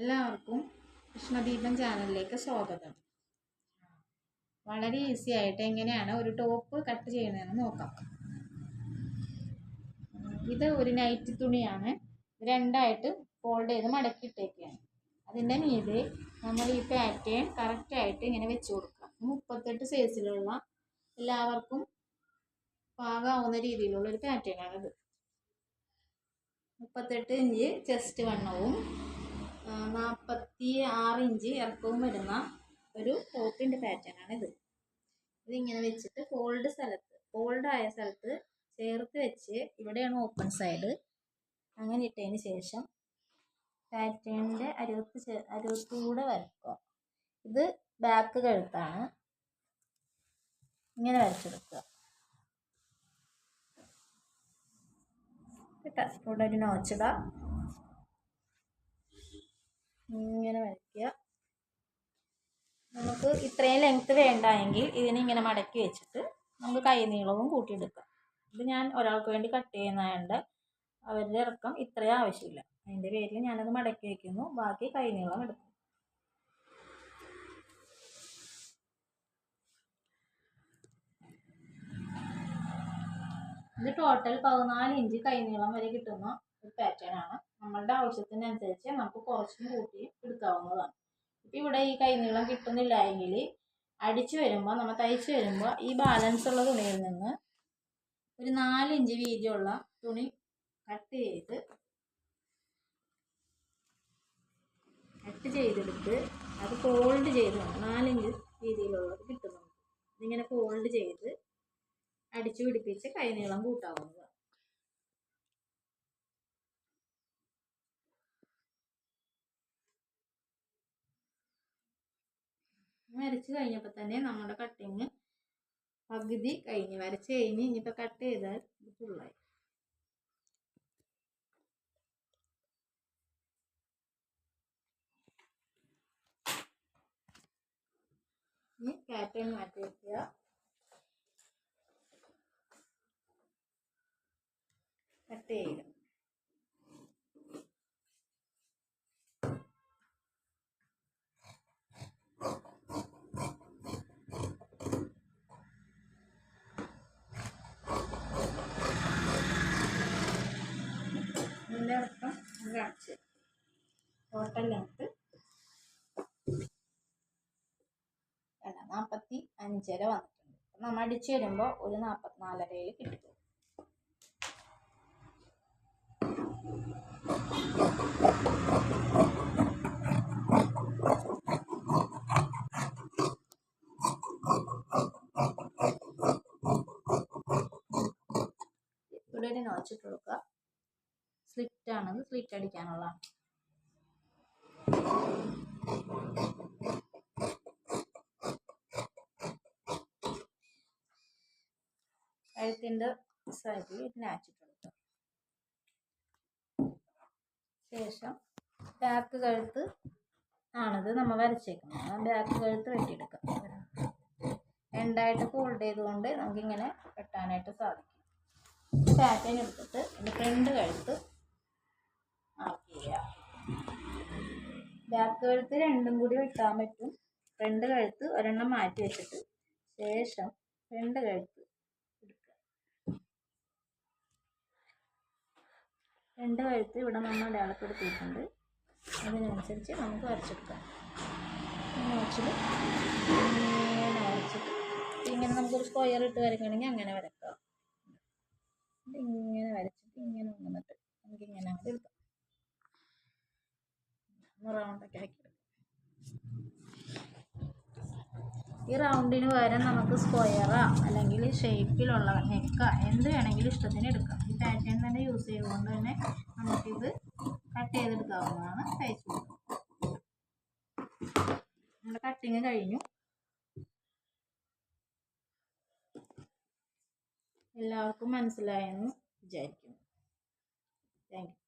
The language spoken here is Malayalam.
എല്ലാവർക്കും കൃഷ്ണദീപം ചാനലിലേക്ക് സ്വാഗതം. വളരെ ഈസി ആയിട്ട് എങ്ങനെയാണ് ഒരു ടോപ്പ് കട്ട് ചെയ്യുന്നതെന്ന് നോക്കാം. ഇത് ഒരു നൈറ്റ് തുണിയാണ്. രണ്ടായിട്ട് ഫോൾഡ് ചെയ്ത് മടക്കിയിട്ടേക്കാണ്. അതിൻ്റെ മീതെ നമ്മൾ ഈ പാറ്റേൺ കറക്റ്റായിട്ട് ഇങ്ങനെ വെച്ച് കൊടുക്കുക. 38 സൈസിലുള്ള എല്ലാവർക്കും പാകാവുന്ന രീതിയിലുള്ള ഒരു പാറ്റേൺ ആണിത്. 38 ഇഞ്ച് ചെസ്റ്റ് വണ്ണവും 46 ഇഞ്ച് ഇറക്കവും വരുന്ന ഒരു ടോപ്പിൻ്റെ പാറ്റേൺ ആണിത്. ഇതിങ്ങനെ വെച്ചിട്ട് ഫോൾഡായ സ്ഥലത്ത് ചേർത്ത് വെച്ച്, ഇവിടെയാണ് ഓപ്പൺ സൈഡ്, അങ്ങനെ ഇട്ടതിന് ശേഷം പാറ്റേണിൻ്റെ അരുവത്തൂടെ വരക്കുക. ഇത് ബാക്ക് കഴുത്താണ്. ഇങ്ങനെ വരച്ചെടുക്കുക. ഇവിടെ ഒരു നോച്ചിട, ഇങ്ങനെ വരയ്ക്കുക. നമുക്ക് ഇത്രയും ലെങ്ത്ത് വേണ്ടെങ്കിൽ ഇതിനിങ്ങനെ മടക്കി വെച്ചിട്ട് നമുക്ക് കൈ നീളവും കൂട്ടിയെടുക്കാം. ഇത് ഞാൻ ഒരാൾക്ക് വേണ്ടി കട്ട് ചെയ്യുന്നതുകൊണ്ട് അവരുടെ ഇറക്കം ഇത്രയും ആവശ്യമില്ല. അതിൻ്റെ പേരിൽ ഞാനത് മടക്കി വയ്ക്കുന്നു. ബാക്കി കൈ നീളം എടുക്കും. ഇത് ടോട്ടൽ 14 ഇഞ്ച് കൈ നീളം വരെ കിട്ടുന്ന ഒരു പാറ്റേൺ ആണ്. നമ്മളുടെ ആവശ്യത്തിനനുസരിച്ച് നമുക്ക് കുറച്ചും കൂട്ടി എടുക്കാവുന്നതാണ്. ഇപ്പം ഇവിടെ ഈ കൈ നീളം കിട്ടുന്നില്ല എങ്കിൽ അടിച്ചു വരുമ്പോൾ, നമ്മൾ തയ്ച്ചു വരുമ്പോൾ ഈ ബാലൻസ് ഉള്ള തുണിയിൽ നിന്ന് ഒരു 4 ഇഞ്ച് വീതിയുള്ള തുണി കട്ട് ചെയ്തെടുത്ത് അത് ഫോൾഡ് ചെയ്ത് 4 ഇഞ്ച് വീതിയിലുള്ളത് കിട്ടുന്നുണ്ട്. ഇതിങ്ങനെ ഫോൾഡ് ചെയ്ത് അടിച്ചു പിടിപ്പിച്ച് കൈ നീളം കൂട്ടാവുന്നതാണ്. വരച്ച് കഴിഞ്ഞപ്പോൾ തന്നെ നമ്മുടെ കട്ടിങ് പകുതി കഴിഞ്ഞ്, വരച്ച് കഴിഞ്ഞ് ഇനിയിപ്പോൾ കട്ട് ചെയ്താൽ ഇത് ഫുള്ളായി. ഇനി പാറ്റേൺ മാറ്റി വയ്ക്കുക. കട്ട് ചെയ്യുക. ഇതിൻ്റെ അർത്ഥം കാണിച്ച് ടോട്ടൽ ലെങ്ത്ത് 45.5 വന്നിട്ടുണ്ട്. നമ്മൾ അടിച്ചു വരുമ്പോൾ ഒരു 44.5 കിട്ടും. ഇവിടെ ഒരു നോച്ചിട്ട് കൊടുക്കുക. സ്ലിറ്റ് ആണത്, സ്ലിറ്റ് അടിക്കാനുള്ളതാണ്. കഴുത്തിൻ്റെ സൈഡിൽ നാച്ചിട്ട് കൊടുക്കുക. ശേഷം ബാക്ക് കഴുത്ത് ആണിത് നമ്മൾ വരച്ചേക്കുന്നത്. ആ ബാക്ക് കഴുത്ത് വെട്ടിയെടുക്കാം. രണ്ടായിട്ട് ഫോൾഡ് ചെയ്തുകൊണ്ട് നമുക്കിങ്ങനെ വെട്ടാനായിട്ട് സാധിക്കും. പാറ്റേൺ എടുത്തിട്ട് ഇതിൻ്റെ ഫ്രണ്ട് കഴുത്ത് മാർക്ക് ചെയ്യുക. ബാക്ക് കഴുത്ത് രണ്ടും കൂടി വെട്ടാൻ പറ്റും. ഫ്രണ്ട് കഴുത്ത് ഒരെണ്ണം മാറ്റി വെച്ചിട്ട് ശേഷം ഫ്രണ്ട് കഴുത്ത് എടുക്കുക. ഫ്രണ്ട് കഴുത്ത് ഇവിടെ നമ്മൾ അടയാളപ്പെടുത്തിയിട്ടുണ്ട്. അതിനനുസരിച്ച് നമുക്ക് വരച്ചെടുക്കാം. വരച്ചിട്ട് ഇങ്ങനെ വരച്ചിട്ട് ഇങ്ങനെ നമുക്കൊരു സ്ക്വയർ ഇട്ട് വരയ്ക്കുകയാണെങ്കിൽ അങ്ങനെ വരക്കാം. ഇങ്ങനെ വരച്ചിട്ട് ഇങ്ങനെ വന്നിട്ട് നമുക്കിങ്ങനെ അങ്ങോട്ട് എടുക്കാം. റൗണ്ടൊക്കെ ആക്കിയെടുക്കാം. ഈ റൗണ്ടിന് പകരം നമുക്ക് സ്ക്വയറാ അല്ലെങ്കിൽ ഷേപ്പിലുള്ള നെക്ക എന്ത് വേണമെങ്കിലും ഇഷ്ടത്തിന് എടുക്കാം. ഈ പാറ്റേൺ തന്നെ യൂസ് ചെയ്തുകൊണ്ട് തന്നെ നമുക്കിത് കട്ട് ചെയ്തെടുക്കാവുന്നതാണ്. തയ്ച്ചു കൊടുക്കാം. നമ്മുടെ കട്ടിങ് കഴിഞ്ഞു. എല്ലാവർക്കും മനസ്സിലായെന്ന് വിചാരിക്കുന്നു. Thank you.